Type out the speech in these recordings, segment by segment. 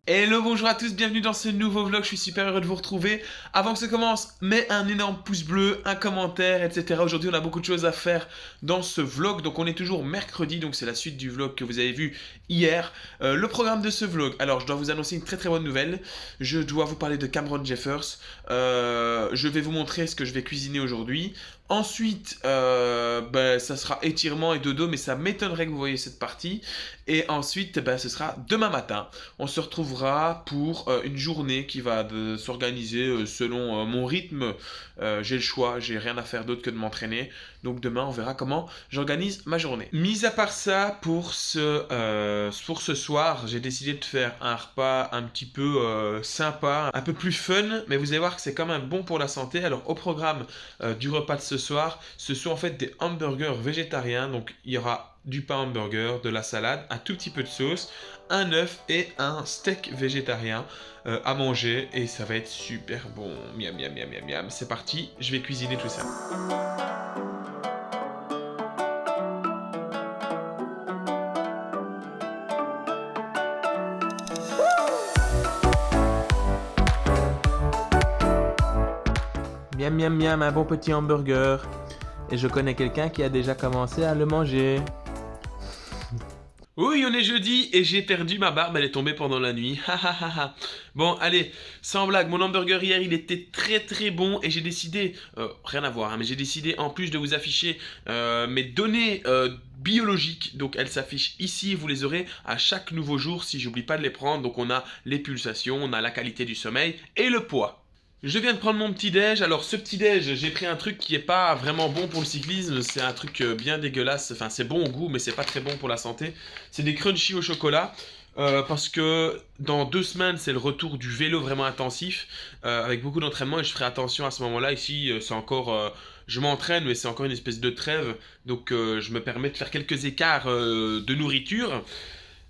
Hello, bonjour à tous, bienvenue dans ce nouveau vlog, je suis super heureux de vous retrouver. Avant que ça commence, mets un énorme pouce bleu, un commentaire, etc. Aujourd'hui, on a beaucoup de choses à faire dans ce vlog, donc on est toujours mercredi, donc c'est la suite du vlog que vous avez vu hier. Le programme de ce vlog, alors je dois vous annoncer une très bonne nouvelle. Je dois vous parler de Cameron Jeffers. Je vais vous montrer ce que je vais cuisiner aujourd'hui. Ensuite, ça sera étirement et dodo, mais ça m'étonnerait que vous voyez cette partie. Et ensuite, ce sera demain matin. On se retrouvera pour une journée qui va s'organiser selon mon rythme. J'ai le choix, j'ai rien à faire d'autre que de m'entraîner. Donc demain, on verra comment j'organise ma journée. Mis à part ça, pour ce soir, j'ai décidé de faire un repas un petit peu sympa, un peu plus fun. Mais vous allez voir que c'est quand même bon pour la santé. Alors au programme du repas de ce soir, ce sont en fait des hamburgers végétariens. Donc il y aura du pain hamburger, de la salade, un tout petit peu de sauce, un œuf et un steak végétarien à manger. Et ça va être super bon. Miam, miam, miam, miam, miam. C'est parti, je vais cuisiner tout ça. Miam, miam, miam, un bon petit hamburger. Et je connais quelqu'un qui a déjà commencé à le manger. Oui, on est jeudi et j'ai perdu ma barbe, elle est tombée pendant la nuit. Bon, allez, sans blague, mon hamburger hier, il était très bon et j'ai décidé, rien à voir, hein, mais j'ai décidé en plus de vous afficher mes données biologiques. Donc elles s'affichent ici, vous les aurez à chaque nouveau jour si j'oublie pas de les prendre. Donc on a les pulsations, on a la qualité du sommeil et le poids. Je viens de prendre mon petit-déj. Alors ce petit-déj, j'ai pris un truc qui est pas vraiment bon pour le cyclisme. C'est un truc bien dégueulasse. Enfin, c'est bon au goût, mais c'est pas très bon pour la santé. C'est des crunchies au chocolat. Parce que dans 2 semaines, c'est le retour du vélo vraiment intensif. Avec beaucoup d'entraînement et je ferai attention à ce moment-là. Ici, c'est encore... je m'entraîne, mais c'est encore une espèce de trêve. Donc je me permets de faire quelques écarts de nourriture.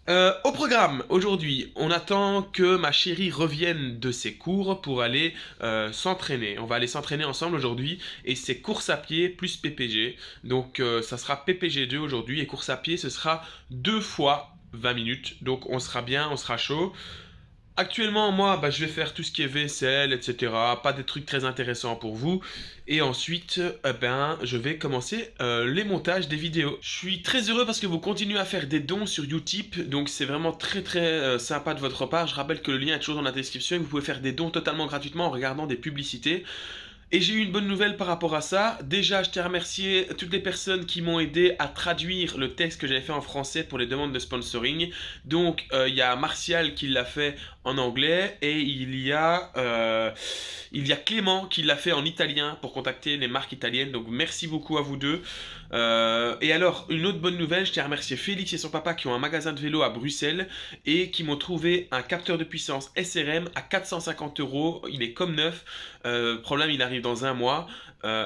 Au programme, aujourd'hui, on attend que ma chérie revienne de ses cours pour aller s'entraîner. On va aller s'entraîner ensemble aujourd'hui et c'est course à pied plus PPG. Donc ça sera PPG 2 aujourd'hui et course à pied ce sera 2 fois 20 minutes. Donc on sera bien, on sera chaud. Actuellement, moi, je vais faire tout ce qui est vaisselle, etc. Pas des trucs très intéressants pour vous. Et ensuite, je vais commencer les montages des vidéos. Je suis très heureux parce que vous continuez à faire des dons sur Utip. Donc c'est vraiment très sympa de votre part. Je rappelle que le lien est toujours dans la description et vous pouvez faire des dons totalement gratuitement en regardant des publicités. Et j'ai eu une bonne nouvelle par rapport à ça. Déjà, je tiens à remercier toutes les personnes qui m'ont aidé à traduire le texte que j'avais fait en français pour les demandes de sponsoring. Donc, il y a Martial qui l'a fait en anglais et il y a Clément qui l'a fait en italien pour contacter les marques italiennes. Donc, merci beaucoup à vous deux. Et alors, une autre bonne nouvelle, je tiens à remercier Félix et son papa qui ont un magasin de vélo à Bruxelles et qui m'ont trouvé un capteur de puissance SRM à 450 €. Il est comme neuf. Problème, il arrive dans un mois.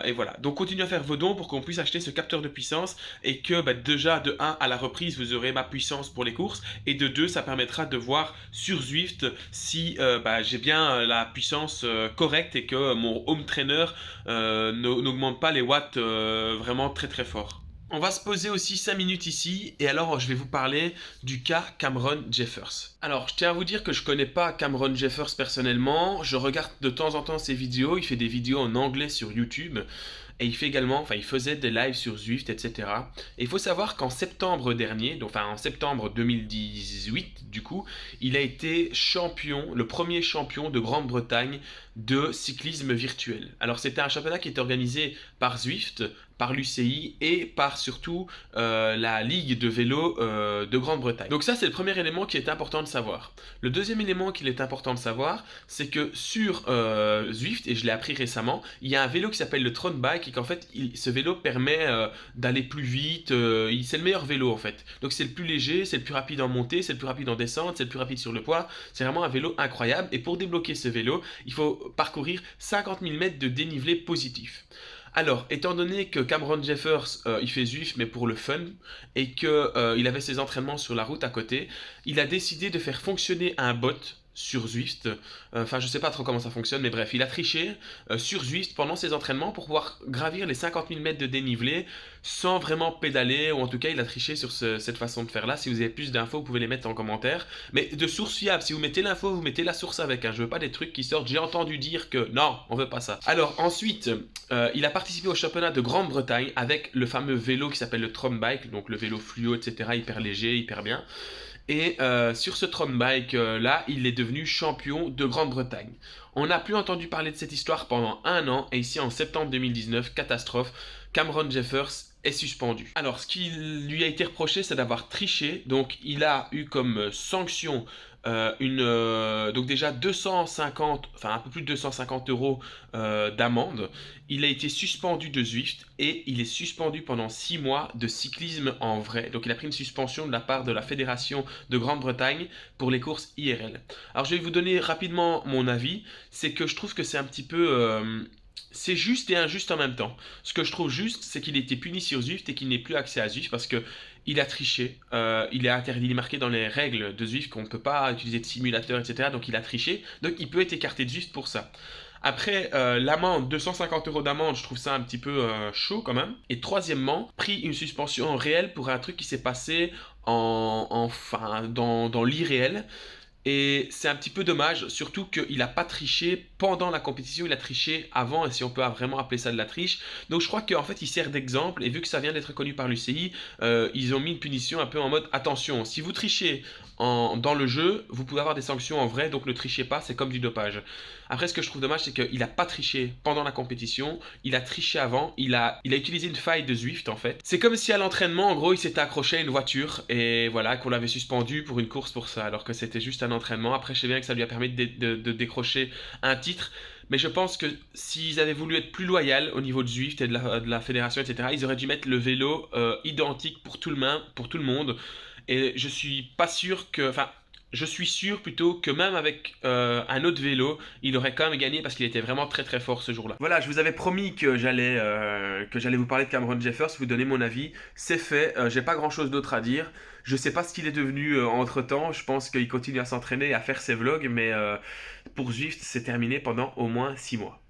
Et voilà. Donc, continuez à faire vos dons pour qu'on puisse acheter ce capteur de puissance et que déjà, de 1, à la reprise, vous aurez ma puissance pour les courses et de 2, ça permettra de voir sur Zwift si j'ai bien la puissance correcte et que mon home trainer n'augmente pas les watts vraiment très fort. On va se poser aussi 5 minutes ici et alors je vais vous parler du cas Cameron Jeffers. Alors je tiens à vous dire que je connais pas Cameron Jeffers personnellement, je regarde de temps en temps ses vidéos, il fait des vidéos en anglais sur YouTube et il fait également, il faisait des lives sur Zwift, etc. Et il faut savoir qu'en septembre dernier, donc en septembre 2018 du coup, il a été champion, le premier champion de Grande-Bretagne de cyclisme virtuel. Alors c'était un championnat qui était organisé par Zwift, par l'UCI et par surtout la Ligue de vélo de Grande-Bretagne. Donc ça c'est le premier élément qui est important de savoir. Le deuxième élément qu'il est important de savoir, c'est que sur Zwift, et je l'ai appris récemment, il y a un vélo qui s'appelle le Tron Bike et qu'en fait ce vélo permet d'aller plus vite, c'est le meilleur vélo en fait. Donc c'est le plus léger, c'est le plus rapide en montée, c'est le plus rapide en descente, c'est le plus rapide sur le poids, c'est vraiment un vélo incroyable et pour débloquer ce vélo, il faut parcourir 50 000 mètres de dénivelé positif. Alors, étant donné que Cameron Jeffers, il fait Zwift mais pour le fun, et qu'il avait ses entraînements sur la route à côté, il a décidé de faire fonctionner un bot sur Zwift. Enfin, je sais pas trop comment ça fonctionne, mais bref, il a triché sur Zwift pendant ses entraînements pour pouvoir gravir les 50 000 mètres de dénivelé sans vraiment pédaler, ou en tout cas, il a triché sur cette façon de faire là. Si vous avez plus d'infos, vous pouvez les mettre en commentaire. Mais de source fiable, si vous mettez l'info, vous mettez la source avec. Hein. Je veux pas des trucs qui sortent. J'ai entendu dire que non, on veut pas ça. Alors ensuite, il a participé au championnat de Grande-Bretagne avec le fameux vélo qui s'appelle le Tron Bike, donc le vélo fluo, etc. Hyper léger, hyper bien. Et sur ce Tron Bike là, il est devenu champion de Grande-Bretagne. On n'a plus entendu parler de cette histoire pendant un an, et ici en septembre 2019, catastrophe, Cameron Jeffers est suspendu. Alors, ce qui lui a été reproché, c'est d'avoir triché. Donc, il a eu comme sanction donc déjà 250, enfin un peu plus de 250 euros d'amende. Il a été suspendu de Zwift et il est suspendu pendant 6 mois de cyclisme en vrai. Donc, il a pris une suspension de la part de la Fédération de Grande-Bretagne pour les courses IRL. Alors, je vais vous donner rapidement mon avis. C'est que je trouve que c'est un petit peu... c'est juste et injuste en même temps. Ce que je trouve juste, c'est qu'il a été puni sur Zwift et qu'il n'ait plus accès à Zwift parce que il a triché. Il est interdit, il est marqué dans les règles de Zwift qu'on ne peut pas utiliser de simulateur, etc. Donc il a triché. Donc il peut être écarté de Zwift pour ça. Après, l'amende, 250 euros d'amende, je trouve ça un petit peu chaud quand même. Et troisièmement, pris une suspension réelle pour un truc qui s'est passé enfin, dans l'irréel. Et c'est un petit peu dommage, surtout qu'il n'a pas triché pendant la compétition, il a triché avant, et si on peut vraiment appeler ça de la triche. Donc je crois qu'en fait il sert d'exemple, et vu que ça vient d'être reconnu par l'UCI, ils ont mis une punition un peu en mode attention, si vous trichez dans le jeu, vous pouvez avoir des sanctions en vrai, donc ne trichez pas, c'est comme du dopage. Après, ce que je trouve dommage, c'est qu'il n'a pas triché pendant la compétition, il a triché avant, il a utilisé une faille de Zwift en fait. C'est comme si à l'entraînement, en gros, il s'était accroché à une voiture et voilà, qu'on l'avait suspendu pour une course pour ça, alors que c'était juste un entraînement. Après, je sais bien que ça lui a permis de décrocher un titre, mais je pense que s'ils avaient voulu être plus loyal au niveau de Zwift et de la fédération, etc., ils auraient dû mettre le vélo identique pour tout le monde. Et je suis pas sûr que... Enfin, je suis sûr plutôt que même avec un autre vélo, il aurait quand même gagné parce qu'il était vraiment très très fort ce jour-là. Voilà, je vous avais promis que j'allais vous parler de Cameron Jeffers, vous donner mon avis. C'est fait, j'ai pas grand-chose d'autre à dire. Je sais pas ce qu'il est devenu entre-temps, je pense qu'il continue à s'entraîner et à faire ses vlogs, mais pour Zwift, c'est terminé pendant au moins 6 mois.